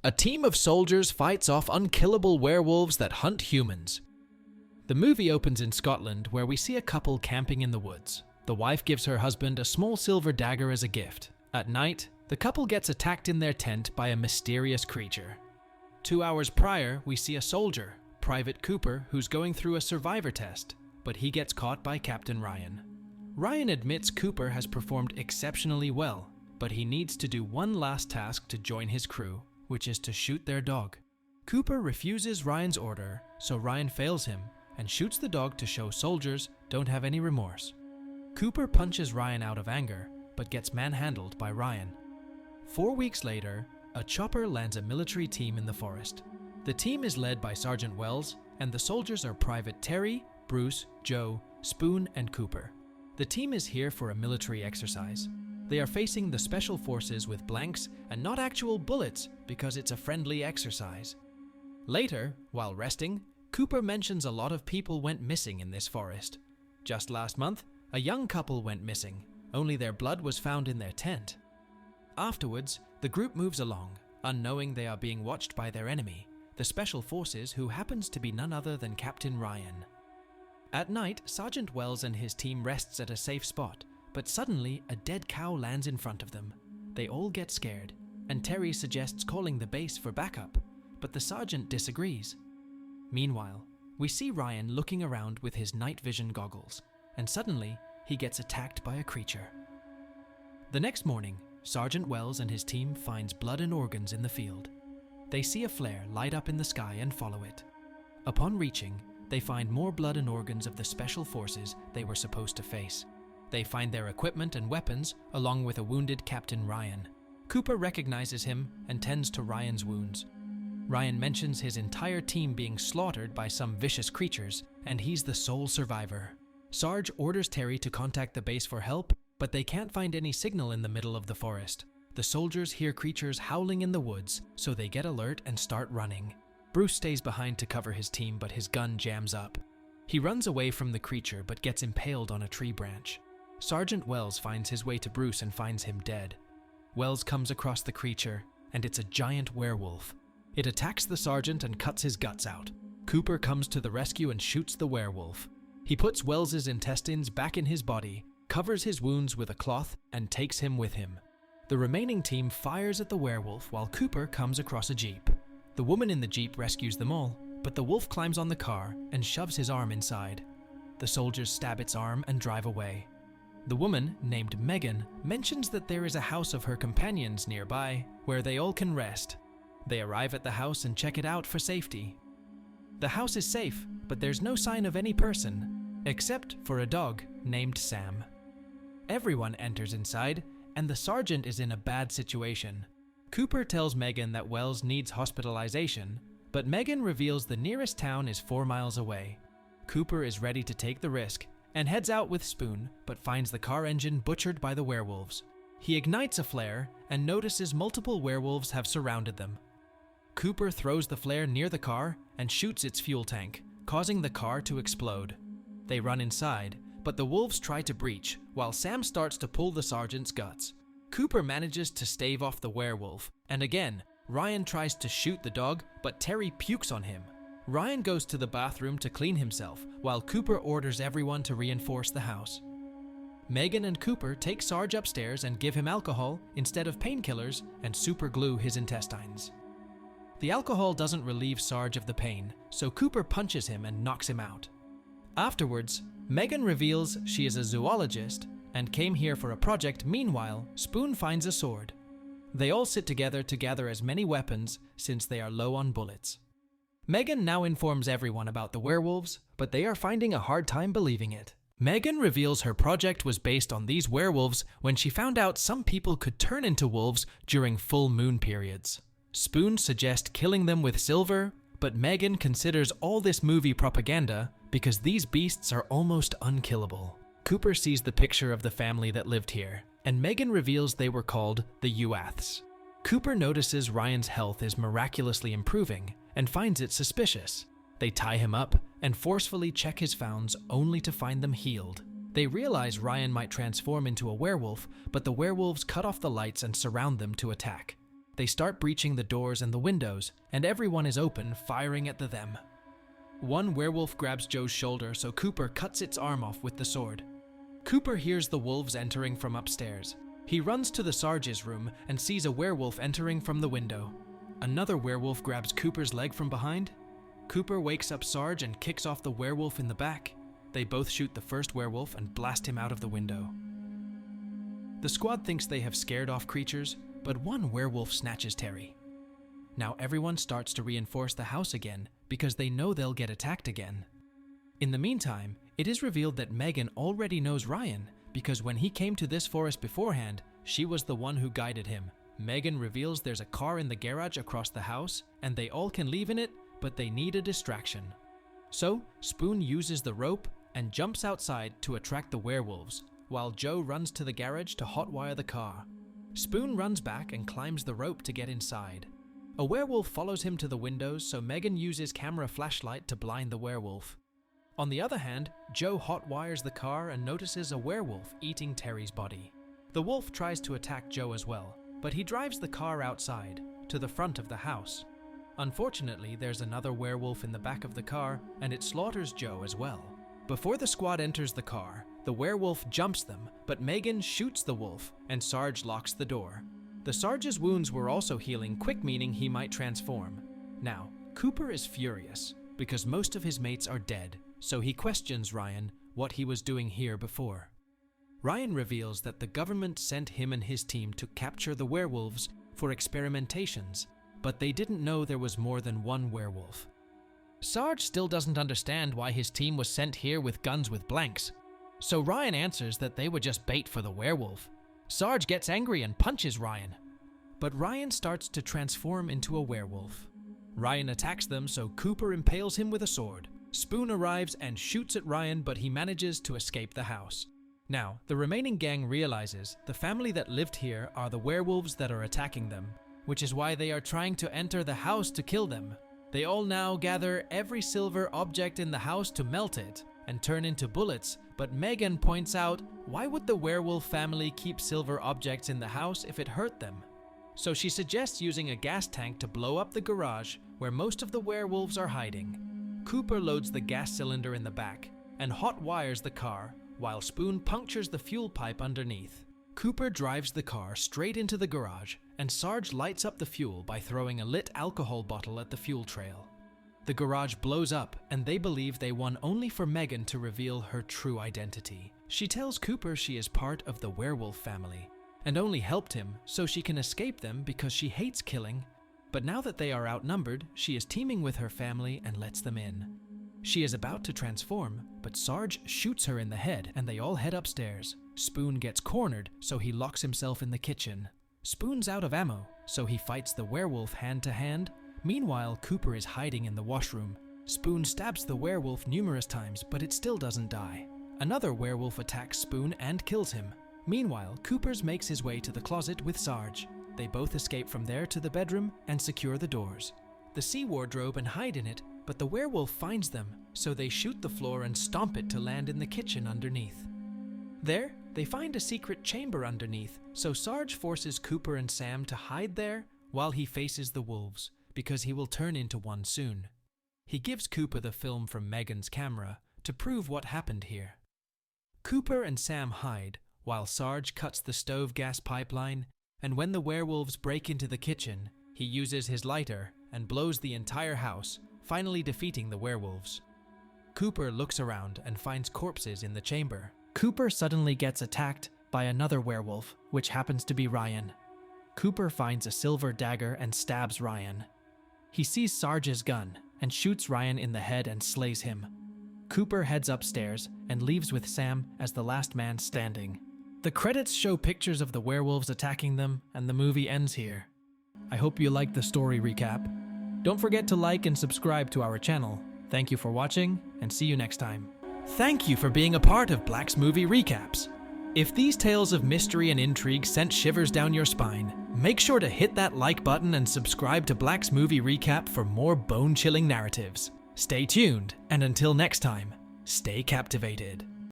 A team of soldiers fights off unkillable werewolves that hunt humans. The movie opens in Scotland, where we see a couple camping in the woods. The wife gives her husband a small silver dagger as a gift. At night, the couple gets attacked in their tent by a mysterious creature. 2 hours prior, we see a soldier, Private Cooper, who's going through a survivor test, but he gets caught by Captain Ryan. Ryan admits Cooper has performed exceptionally well, but he needs to do one last task to join his crew, which is to shoot their dog. Cooper refuses Ryan's order, so Ryan fails him and shoots the dog to show soldiers don't have any remorse. Cooper punches Ryan out of anger, but gets manhandled by Ryan. 4 weeks later, a chopper lands a military team in the forest. The team is led by Sergeant Wells, and the soldiers are Private Terry, Bruce, Joe, Spoon, and Cooper. The team is here for a military exercise. They are facing the special forces with blanks and not actual bullets because it's a friendly exercise. Later, while resting, Cooper mentions a lot of people went missing in this forest. Just last month, a young couple went missing, only their blood was found in their tent. Afterwards, the group moves along, unknowing they are being watched by their enemy, the special forces, who happens to be none other than Captain Ryan. At night, Sergeant Wells and his team rests at a safe spot, but suddenly a dead cow lands in front of them. They all get scared, and Terry suggests calling the base for backup, but the sergeant disagrees. Meanwhile, we see Ryan looking around with his night vision goggles, and suddenly he gets attacked by a creature. The next morning, Sergeant Wells and his team finds blood and organs in the field. They see a flare light up in the sky and follow it. Upon reaching, they find more blood and organs of the special forces they were supposed to face. They find their equipment and weapons, along with a wounded Captain Ryan. Cooper recognizes him and tends to Ryan's wounds. Ryan mentions his entire team being slaughtered by some vicious creatures, and he's the sole survivor. Sarge orders Terry to contact the base for help, but they can't find any signal in the middle of the forest. The soldiers hear creatures howling in the woods, so they get alert and start running. Bruce stays behind to cover his team, but his gun jams up. He runs away from the creature but gets impaled on a tree branch. Sergeant Wells finds his way to Bruce and finds him dead. Wells comes across the creature, and it's a giant werewolf. It attacks the sergeant and cuts his guts out. Cooper comes to the rescue and shoots the werewolf. He puts Wells's intestines back in his body, covers his wounds with a cloth, and takes him with him. The remaining team fires at the werewolf while Cooper comes across a jeep. The woman in the jeep rescues them all, but the wolf climbs on the car and shoves his arm inside. The soldiers stab its arm and drive away. The woman, named Megan, mentions that there is a house of her companions nearby where they all can rest. They arrive at the house and check it out for safety. The house is safe, but there's no sign of any person, except for a dog named Sam. Everyone enters inside, and the sergeant is in a bad situation. Cooper tells Megan that Wells needs hospitalization, but Megan reveals the nearest town is 4 miles away. Cooper is ready to take the risk and heads out with Spoon, but finds the car engine butchered by the werewolves. He ignites a flare and notices multiple werewolves have surrounded them. Cooper throws the flare near the car and shoots its fuel tank, causing the car to explode. They run inside, but the wolves try to breach, while Sam starts to pull the sergeant's guts. Cooper manages to stave off the werewolf, and again, Ryan tries to shoot the dog, but Terry pukes on him. Ryan goes to the bathroom to clean himself, while Cooper orders everyone to reinforce the house. Megan and Cooper take Sarge upstairs and give him alcohol instead of painkillers and super glue his intestines. The alcohol doesn't relieve Sarge of the pain, so Cooper punches him and knocks him out. Afterwards, Megan reveals she is a zoologist and came here for a project. Meanwhile, Spoon finds a sword. They all sit together to gather as many weapons since they are low on bullets. Megan now informs everyone about the werewolves, but they are finding a hard time believing it. Megan reveals her project was based on these werewolves when she found out some people could turn into wolves during full moon periods. Spoon suggests killing them with silver, but Megan considers all this movie propaganda because these beasts are almost unkillable. Cooper sees the picture of the family that lived here, and Megan reveals they were called the Uaths. Cooper notices Ryan's health is miraculously improving and finds it suspicious. They tie him up and forcefully check his wounds only to find them healed. They realize Ryan might transform into a werewolf, but the werewolves cut off the lights and surround them to attack. They start breaching the doors and the windows, and everyone is open, firing at them. One werewolf grabs Joe's shoulder, so Cooper cuts its arm off with the sword. Cooper hears the wolves entering from upstairs. He runs to the Sarge's room and sees a werewolf entering from the window. Another werewolf grabs Cooper's leg from behind. Cooper wakes up Sarge and kicks off the werewolf in the back. They both shoot the first werewolf and blast him out of the window. The squad thinks they have scared off creatures, but one werewolf snatches Terry. Now everyone starts to reinforce the house again because they know they'll get attacked again. In the meantime, it is revealed that Megan already knows Ryan because when he came to this forest beforehand, she was the one who guided him. Megan reveals there's a car in the garage across the house and they all can leave in it, but they need a distraction. So, Spoon uses the rope and jumps outside to attract the werewolves, while Joe runs to the garage to hotwire the car. Spoon runs back and climbs the rope to get inside. A werewolf follows him to the windows, so Megan uses camera flashlight to blind the werewolf. On the other hand, Joe hotwires the car and notices a werewolf eating Terry's body. The wolf tries to attack Joe as well, but he drives the car outside, to the front of the house. Unfortunately, there's another werewolf in the back of the car, and it slaughters Joe as well. Before the squad enters the car, the werewolf jumps them, but Megan shoots the wolf, and Sarge locks the door. The Sarge's wounds were also healing quick, meaning he might transform. Now, Cooper is furious, because most of his mates are dead, so he questions Ryan what he was doing here before. Ryan reveals that the government sent him and his team to capture the werewolves for experimentations, but they didn't know there was more than one werewolf. Sarge still doesn't understand why his team was sent here with guns with blanks, so Ryan answers that they were just bait for the werewolf. Sarge gets angry and punches Ryan, but Ryan starts to transform into a werewolf. Ryan attacks them, so Cooper impales him with a sword. Spoon arrives and shoots at Ryan, but he manages to escape the house. Now, the remaining gang realizes the family that lived here are the werewolves that are attacking them, which is why they are trying to enter the house to kill them. They all now gather every silver object in the house to melt it and turn into bullets, but Megan points out, why would the werewolf family keep silver objects in the house if it hurt them? So she suggests using a gas tank to blow up the garage where most of the werewolves are hiding. Cooper loads the gas cylinder in the back and hot wires the car, while Spoon punctures the fuel pipe underneath. Cooper drives the car straight into the garage, and Sarge lights up the fuel by throwing a lit alcohol bottle at the fuel trail. The garage blows up, and they believe they won only for Megan to reveal her true identity. She tells Cooper she is part of the werewolf family, and only helped him so she can escape them because she hates killing, but now that they are outnumbered, she is teaming with her family and lets them in. She is about to transform, but Sarge shoots her in the head and they all head upstairs. Spoon gets cornered, so he locks himself in the kitchen. Spoon's out of ammo, so he fights the werewolf hand to hand. Meanwhile, Cooper is hiding in the washroom. Spoon stabs the werewolf numerous times, but it still doesn't die. Another werewolf attacks Spoon and kills him. Meanwhile, Coopers makes his way to the closet with Sarge. They both escape from there to the bedroom and secure the doors. They see wardrobe and hide in it, but the werewolf finds them, so they shoot the floor and stomp it to land in the kitchen underneath. There, they find a secret chamber underneath, so Sarge forces Cooper and Sam to hide there while he faces the wolves, because he will turn into one soon. He gives Cooper the film from Megan's camera to prove what happened here. Cooper and Sam hide, while Sarge cuts the stove gas pipeline, and when the werewolves break into the kitchen, he uses his lighter and blows the entire house, finally defeating the werewolves. Cooper looks around and finds corpses in the chamber. Cooper suddenly gets attacked by another werewolf, which happens to be Ryan. Cooper finds a silver dagger and stabs Ryan. He sees Sarge's gun and shoots Ryan in the head and slays him. Cooper heads upstairs and leaves with Sam as the last man standing. The credits show pictures of the werewolves attacking them, and the movie ends here. I hope you liked the story recap. Don't forget to like and subscribe to our channel. Thank you for watching, and see you next time. Thank you for being a part of Black's Movie Recaps. If these tales of mystery and intrigue sent shivers down your spine, make sure to hit that like button and subscribe to Black's Movie Recap for more bone-chilling narratives. Stay tuned, and until next time, stay captivated.